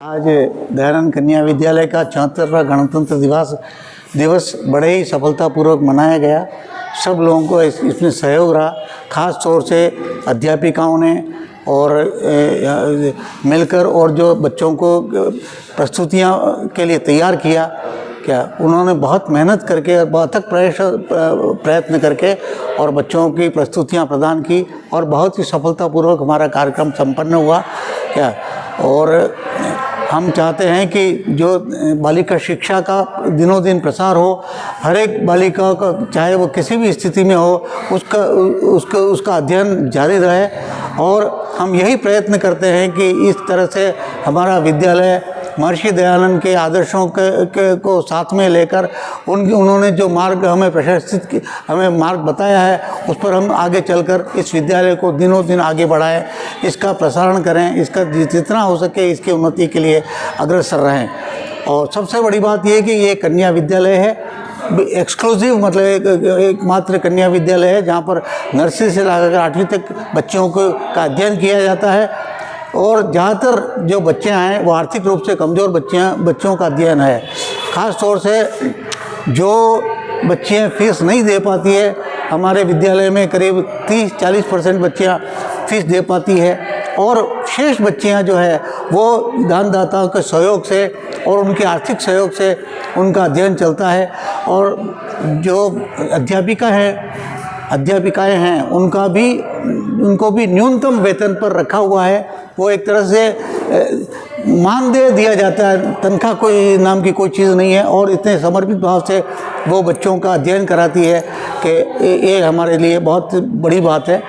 आज दयानंद कन्या विद्यालय का 74वां गणतंत्र दिवस बड़े ही सफलतापूर्वक मनाया गया। सब लोगों को इसमें सहयोग रहा, ख़ास तौर से अध्यापिकाओं ने और मिलकर और जो बच्चों को प्रस्तुतियां के लिए तैयार किया, उन्होंने बहुत मेहनत करके और बहुत अथक प्रयत्न करके और बच्चों की प्रस्तुतियां प्रदान की और बहुत ही सफलतापूर्वक हमारा कार्यक्रम संपन्न हुआ। और हम चाहते हैं कि जो बालिका शिक्षा का दिनों दिन प्रसार हो, हर एक बालिका का चाहे वो किसी भी स्थिति में हो उसका अध्ययन जारी रहे। और हम यही प्रयत्न करते हैं कि इस तरह से हमारा विद्यालय महर्षि दयानंद के आदर्शों को साथ में लेकर उन्होंने जो मार्ग हमें मार्ग बताया है, उस पर हम आगे चलकर इस विद्यालय को दिनों दिन आगे बढ़ाएं, इसका प्रसारण करें, इसका जितना हो सके इसकी उन्नति के लिए अग्रसर रहें। और सबसे बड़ी बात यह कि ये कन्या विद्यालय है, एक्सक्लूसिव मतलब एकमात्र कन्या विद्यालय है जहाँ पर नर्सरी से लेकर 8वीं तक बच्चों का अध्ययन किया जाता है। और ज़्यादातर जो बच्चे हैं वो आर्थिक रूप से कमज़ोर बच्चों का अध्ययन है। ख़ास तौर से जो बच्चियाँ फीस नहीं दे पाती है, हमारे विद्यालय में करीब 30-40% बच्चियाँ फीस दे पाती है और शेष बच्चियाँ जो है वो दानदाताओं के सहयोग से और उनके आर्थिक सहयोग से उनका अध्ययन चलता है। और जो अध्यापिकाएं हैं उनको भी न्यूनतम वेतन पर रखा हुआ है। वो एक तरह से मानदेय दिया जाता है, तनख्वाह कोई नाम की कोई चीज़ नहीं है। और इतने समर्पित भाव से वो बच्चों का अध्ययन कराती है कि ये हमारे लिए बहुत बड़ी बात है।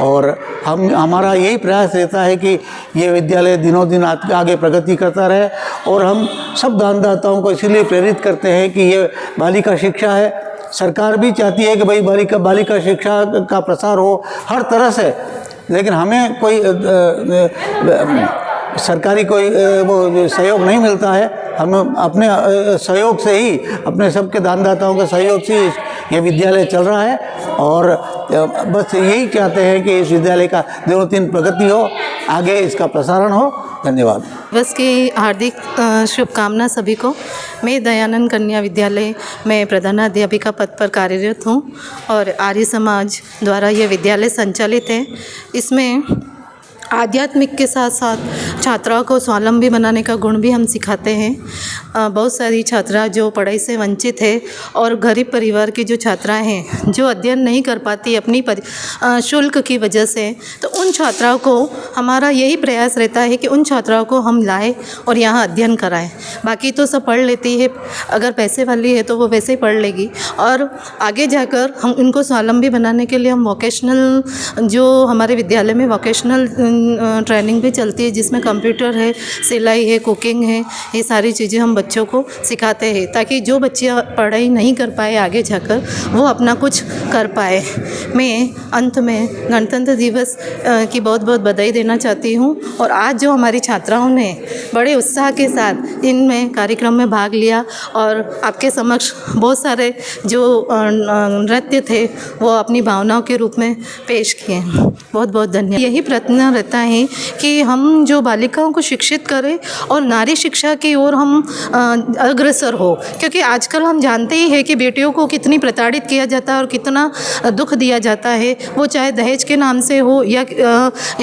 और हमारा यही प्रयास रहता है कि ये विद्यालय दिनों दिन आगे प्रगति करता रहे। और हम सब दानदाताओं को इसीलिए प्रेरित करते हैं कि ये बालिका शिक्षा है। सरकार भी चाहती है कि भाई बालिका शिक्षा का प्रसार हो हर तरह से, लेकिन हमें कोई सरकारी कोई वो सहयोग नहीं मिलता है। हम अपने सहयोग से ही, अपने सबके दानदाताओं के सहयोग से ये विद्यालय चल रहा है। और बस यही चाहते हैं कि इस विद्यालय का दिनों दिन प्रगति हो, आगे इसका प्रसारण हो। धन्यवाद। बस की हार्दिक शुभकामना सभी को। मैं दयानंद कन्या विद्यालय में प्रधानाध्यापिका पद पर कार्यरत हूँ और आर्य समाज द्वारा यह विद्यालय संचालित है। इसमें आध्यात्मिक के साथ साथ छात्राओं को स्वावलंबी बनाने का गुण भी हम सिखाते हैं। बहुत सारी छात्रा जो पढ़ाई से वंचित है और गरीब परिवार की जो छात्राएं हैं जो अध्ययन नहीं कर पाती अपनी शुल्क की वजह से, तो उन छात्राओं को हमारा यही प्रयास रहता है कि उन छात्राओं को हम लाएं और यहाँ अध्ययन कराएं। बाकी तो सब पढ़ लेती है, अगर पैसे वाली है तो वो वैसे ही पढ़ लेगी। और आगे जाकर हम उनको स्वावलंबी बनाने के लिए हम वोकेशनल, जो हमारे विद्यालय में वोकेशनल ट्रेनिंग भी चलती है जिसमें कंप्यूटर है, सिलाई है, कुकिंग है, ये सारी चीज़ें हम बच्चों को सिखाते हैं ताकि जो बच्चे पढ़ाई नहीं कर पाए आगे जाकर वो अपना कुछ कर पाए। मैं अंत में गणतंत्र दिवस की बहुत बहुत बधाई देना चाहती हूँ। और आज जो हमारी छात्राओं ने बड़े उत्साह के साथ इनमें कार्यक्रम में भाग लिया और आपके समक्ष बहुत सारे जो नृत्य थे वो अपनी भावनाओं के रूप में पेश किए। बहुत बहुत धन्यवाद। यही प्रयत्न रहता है कि हम जो बालिकाओं को शिक्षित करें और नारी शिक्षा की ओर हम अग्रसर हो, क्योंकि आजकल हम जानते ही हैं कि बेटियों को कितनी प्रताड़ित किया जाता है और कितना दुख दिया जाता है, वो चाहे दहेज के नाम से हो या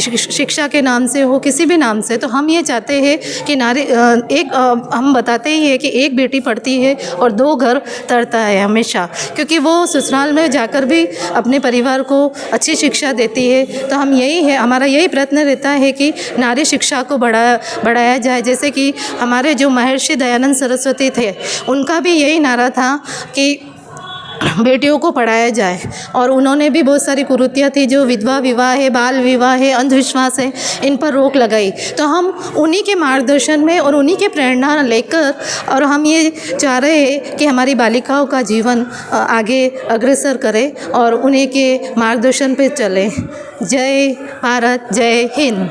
शिक्षा के नाम से हो, किसी भी नाम से। तो हम ये चाहते हैं कि नारी हम बताते ही है कि एक बेटी पढ़ती है और 2 घर तरता है हमेशा, क्योंकि वो ससुराल में जाकर भी अपने परिवार को अच्छी शिक्षा देती है। तो हम हमारा यही प्रयत्न रहता है कि नारी शिक्षा को बढ़ाया जाए। जैसे कि हमारे जो महर्षि दयानंद सरस्वती थे, उनका भी यही नारा था कि बेटियों को पढ़ाया जाए। और उन्होंने भी बहुत सारी कुरीतियाँ थी जो विधवा विवाह है, बाल विवाह है, अंधविश्वास है, इन पर रोक लगाई। तो हम उन्हीं के मार्गदर्शन में और उन्हीं के प्रेरणा लेकर और हम ये चाह रहे हैं कि हमारी बालिकाओं का जीवन आगे अग्रसर करे और उन्हीं के मार्गदर्शन पे चले। जय भारत, जय हिंद।